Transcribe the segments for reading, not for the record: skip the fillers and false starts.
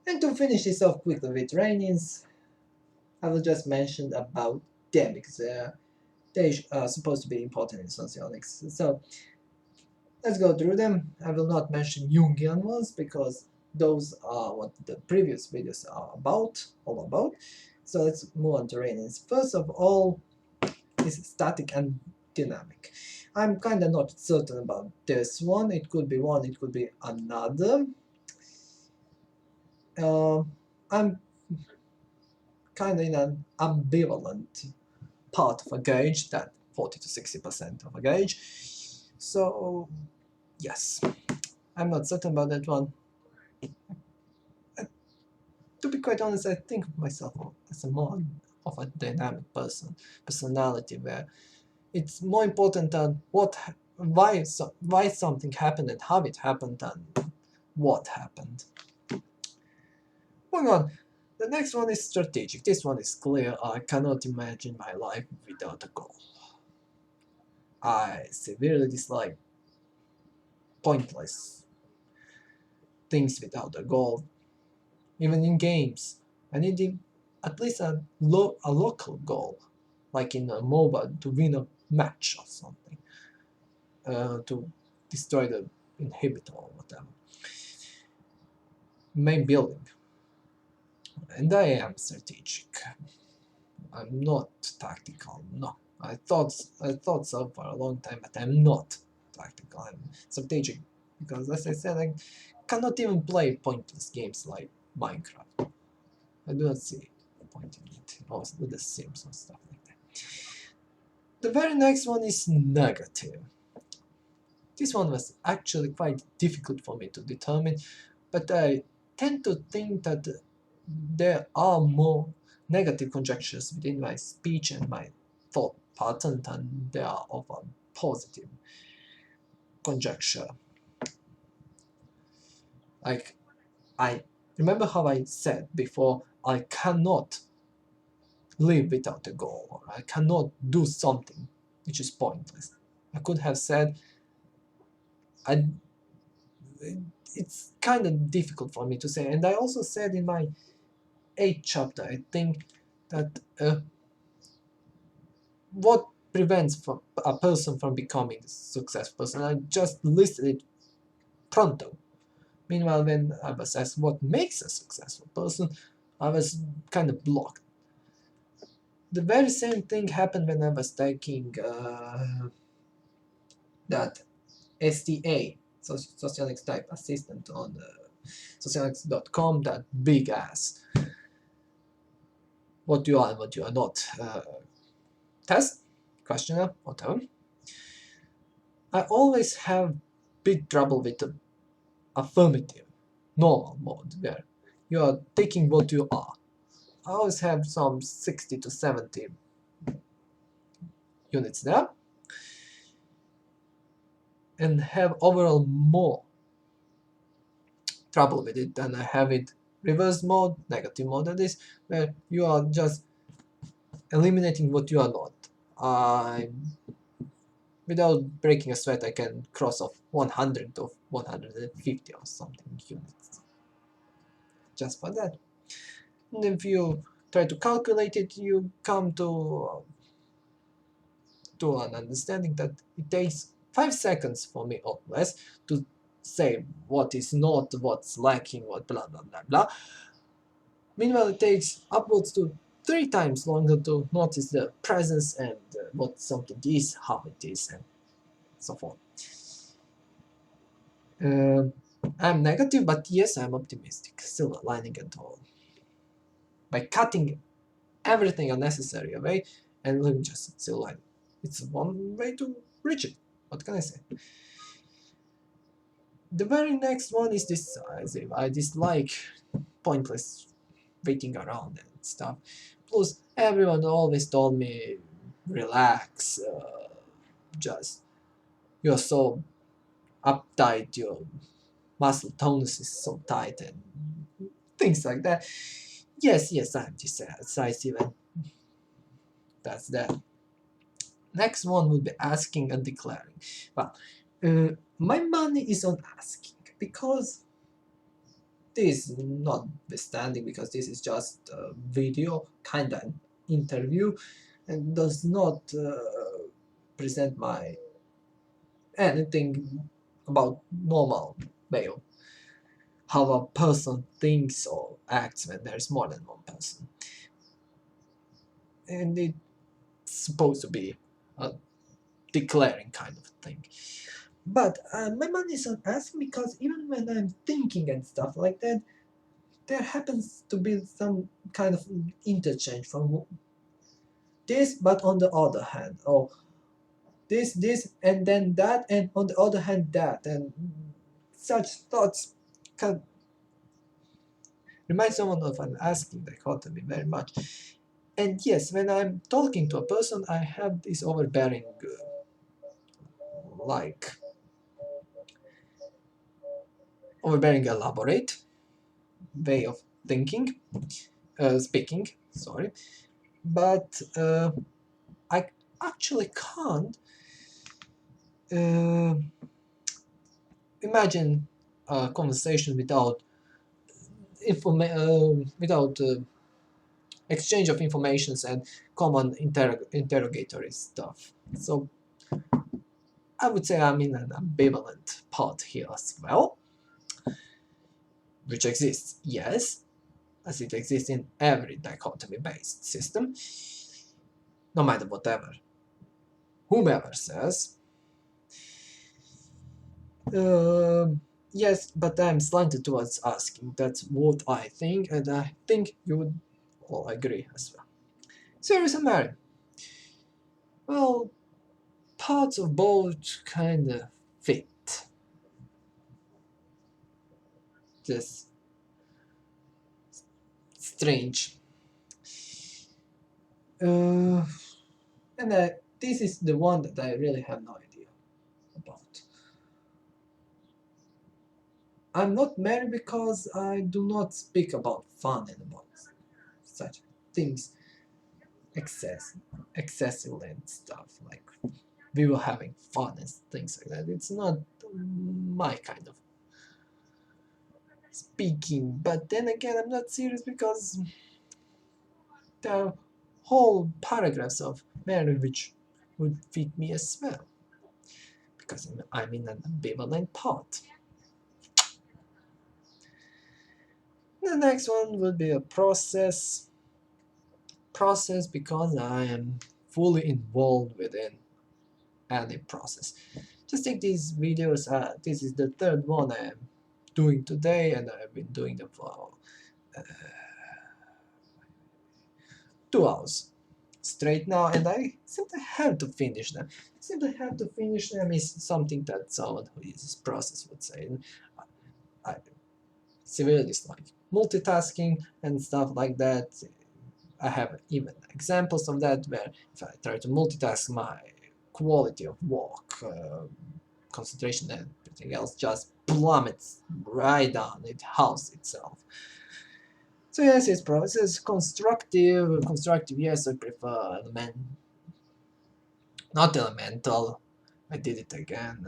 And to finish this off quickly with Reinins, I will just mention about them because they are supposed to be important in sociologics. So let's go through them. I will not mention Jungian ones because those are what the previous videos are all about. So let's move on to Reinins. First of all, is static and dynamic. I'm kind of not certain about this one. It could be one, it could be another. Uh, I'm kind of in an ambivalent part of a gauge, that 40 to 60% of a gauge. So, yes, I'm not certain about that one. To be quite honest, I think of myself as a more of a dynamic personality, where it's more important than why something happened and how it happened than what happened. Moving on, the next one is strategic. This one is clear. I cannot imagine my life without a goal. I severely dislike pointless things without a goal. Even in games, I need at least a local goal, like in a MOBA, to win a match or something, to destroy the inhibitor or whatever. Main building. And I am strategic. I'm not tactical, no. I thought so for a long time, but I'm not tactical. I'm strategic because, as I said, I cannot even play pointless games like Minecraft. I do not see the point in it, or with the Sims or stuff like that. The very next one is negative. This one was actually quite difficult for me to determine, but I tend to think that there are more negative conjectures within my speech and my thought pattern than there are of a positive conjecture. Like, I remember how I said before, I cannot live without a goal, or I cannot do something which is pointless. I could have said, I, it's kind of difficult for me to say. And I also said in my 8th chapter, I think, that what prevents a person from becoming a successful person? I just listed it pronto. Meanwhile, when I was asked what makes a successful person, I was kind of blocked. The very same thing happened when I was taking that STA, Socionics Type Assistant on socionics.com, that big ass what you are and what you are not test, questionnaire, whatever. I always have big trouble with the affirmative, normal mode, where you are taking what you are. I always have some 60 to 70 units there, and have overall more trouble with it than I have it reverse mode, negative mode, that is, where you are just eliminating what you are not. Without breaking a sweat, I can cross off 100 of 150 or something units just for that. And if you try to calculate it, you come to an understanding that it takes 5 seconds for me or less to say what is not, what's lacking, what blah blah blah blah. Meanwhile, it takes upwards to 3 times longer to notice the presence and what something is, how it is, and so forth. I'm negative, but yes, I'm optimistic, still aligning at all. By cutting everything unnecessary away and living just still life. It's one way to reach it. What can I say? The very next one is decisive. I dislike pointless waiting around and stuff. Plus, everyone always told me, relax, just, you're so uptight, your muscle tonus is so tight, and things like that. Yes, I'm decisive, and that's that. Next one will be asking and declaring. Well, my money is on asking because This notwithstanding, because this is just a video, kind of interview, and does not present my anything about normal way of how a person thinks or acts when there's more than one person. And it's supposed to be a declaring kind of thing. But my mind is on asking because even when I'm thinking and stuff like that, there happens to be some kind of interchange from this, but on the other hand, or this, and then that, and on the other hand, that, and such thoughts can remind someone of an asking dichotomy very much. And yes, when I'm talking to a person, I have this overbearing, like, overbearing elaborate way of thinking, speaking, sorry. But I actually can't uh, imagine a conversation without without exchange of informations and common interrogatory stuff. So I would say I'm in an ambivalent part here as well, which exists, yes, as it exists in every dichotomy-based system, no matter whatever whomever says. Yes, but I'm slanted towards asking. That's what I think, and I think you would all agree as well. Serious and Mary. Well, parts of both kind of fit this strange. Uh, and this is the one that I really have no idea about. I'm not married because I do not speak about fun and about such things excessively and stuff like we were having fun and things like that. It's not my kind of speaking, but then again, I'm not serious because there are whole paragraphs of marriage which would fit me as well, because I'm in an ambivalent part. The next one will be a process because I am fully involved within any process. Just take these videos. This is the third one I am doing today, and I've been doing them for 2 hours straight now, and I simply have to finish them. Simply have to finish them is something that someone who uses process would say. And I severely dislike multitasking and stuff like that. I have even examples of that where if I try to multitask, my quality of work, concentration, and everything else just plummets right down. It houses itself. So yes, it's process constructive. Constructive, yes, I prefer element, not elemental. I did it again.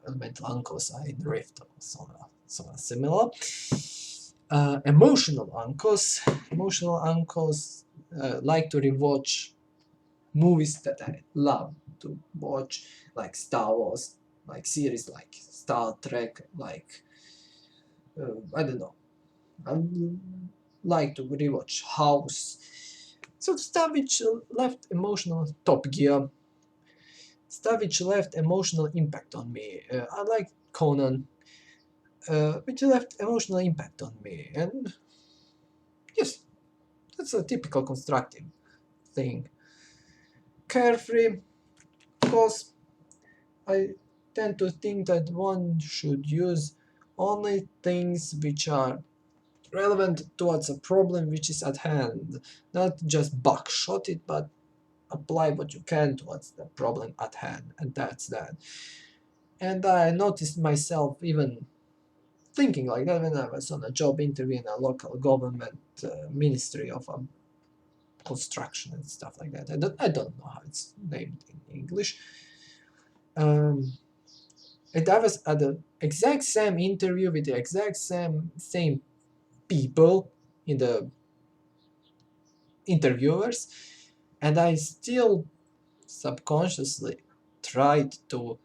Elemental uncles I in Rift or somewhat similar. Emotional uncles. Emotional uncles like to rewatch movies that I love to watch, like Star Wars, like series like Star Trek, like I don't know. I like to rewatch House. So stuff which left emotional Top Gear. Stuff which left emotional impact on me. I like Conan, which left emotional impact on me, and yes, that's a typical constructive thing. Carefree, of course, I tend to think that one should use only things which are relevant towards a problem which is at hand, not just buckshot it, but apply what you can towards the problem at hand, and that's that. And I noticed myself even thinking like that when I was on a job interview in a local government ministry of construction and stuff like that. I don't know how it's named in English. Um, And I was at the exact same interview with the exact same people in the interviewers, and I still subconsciously tried to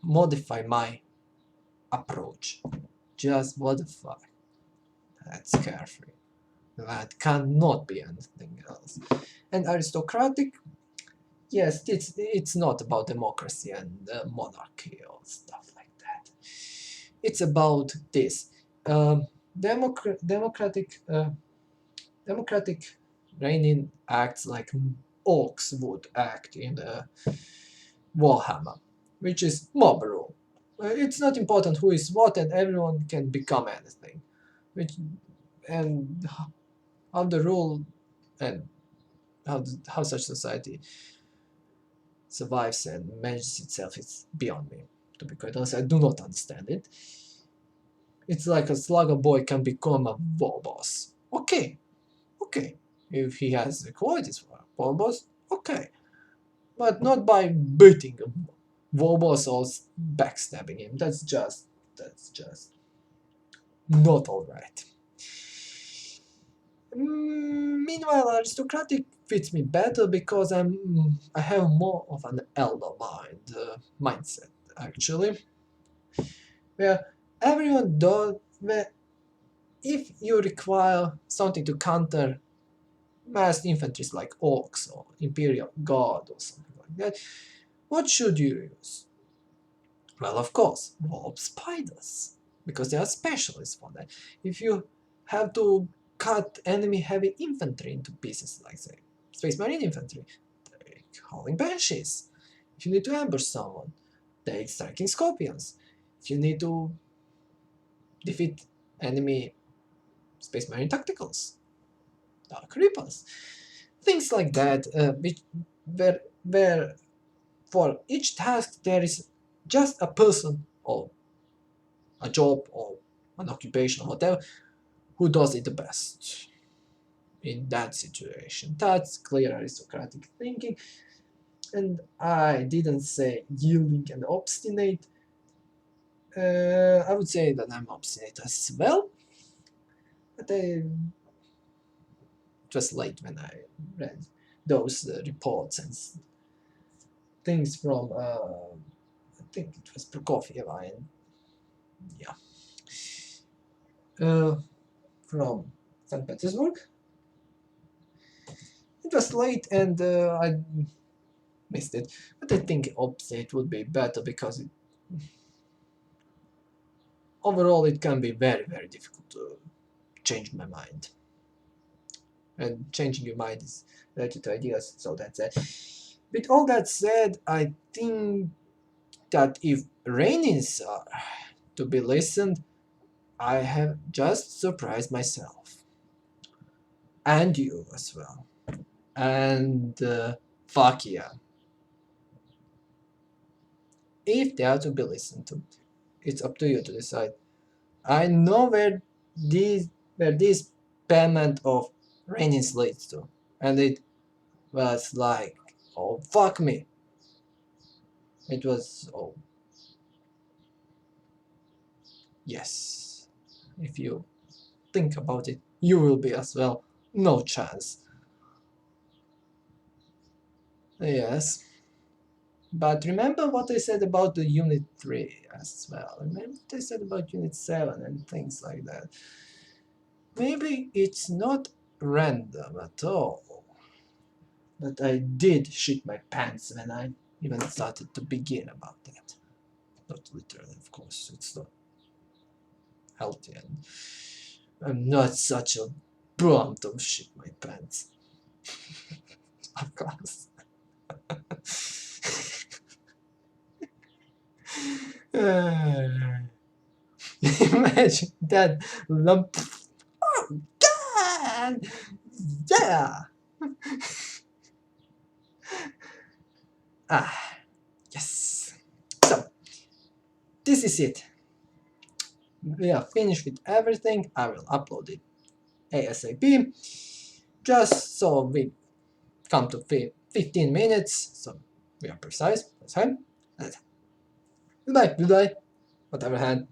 modify my approach. Just modify. That's carefree. That cannot be anything else. And aristocratic, yes, it's not about democracy and monarchy or stuff like that. It's about this. Um, democratic democratic reigning acts like orcs would act in Warhammer, which is mob rule. It's not important who is what, and everyone can become anything. Which and how the rule and how such society survives and manages itself is beyond me. To be quite honest, I do not understand it. It's like a slugger boy can become a war boss. Okay, okay. If he has the qualities for a war boss, okay. But not by beating a war boss or backstabbing him. That's just not alright. Meanwhile, aristocratic fits me better because I have more of an elder mindset actually, where everyone does. Where if you require something to counter massed infantry like orcs or imperial guard or something like that, what should you use? Well, of course, warp spiders, because they are specialists for that. If you have to cut enemy heavy infantry into pieces, like say Space Marine infantry, take howling banshees. If you need to ambush someone, take striking scorpions. If you need to defeat enemy Space Marine tacticals, dark reapers. Things like that, where for each task there is just a person or a job or an occupation or whatever who does it the best in that situation. That's clear aristocratic thinking, and I didn't say yielding and obstinate. I would say that I'm obstinate as well, but it was late when I read those reports and things from I think it was Prokofiev and yeah, from St. Petersburg. It was late and I missed it, but I think opposite would be better because overall it can be very difficult to change my mind, and changing your mind is related to ideas. So that's it. With all that said, I think that if Reinins are to be listened, I have just surprised myself and you as well. And fuck yeah, if they are to be listened to, it's up to you to decide. I know where this payment of Reinins leads to, and it was like, oh fuck me. It was, oh yes. If you think about it, you will be as well. No chance. Yes. But remember what I said about the Unit 3 as well. Remember what I said about Unit 7 and things like that. Maybe it's not random at all. But I did shit my pants when I even started to begin about that. Not literally, of course. It's not healthy, and I'm not such a bum to shit my pants. Of course. Imagine that lump. Oh, God! Yeah! Ah, yes. So, this is it. We are finished with everything. I will upload it ASAP. Just so we come to 15 minutes. So, we are precise. That's fine. Goodbye, goodbye. Whatever hand.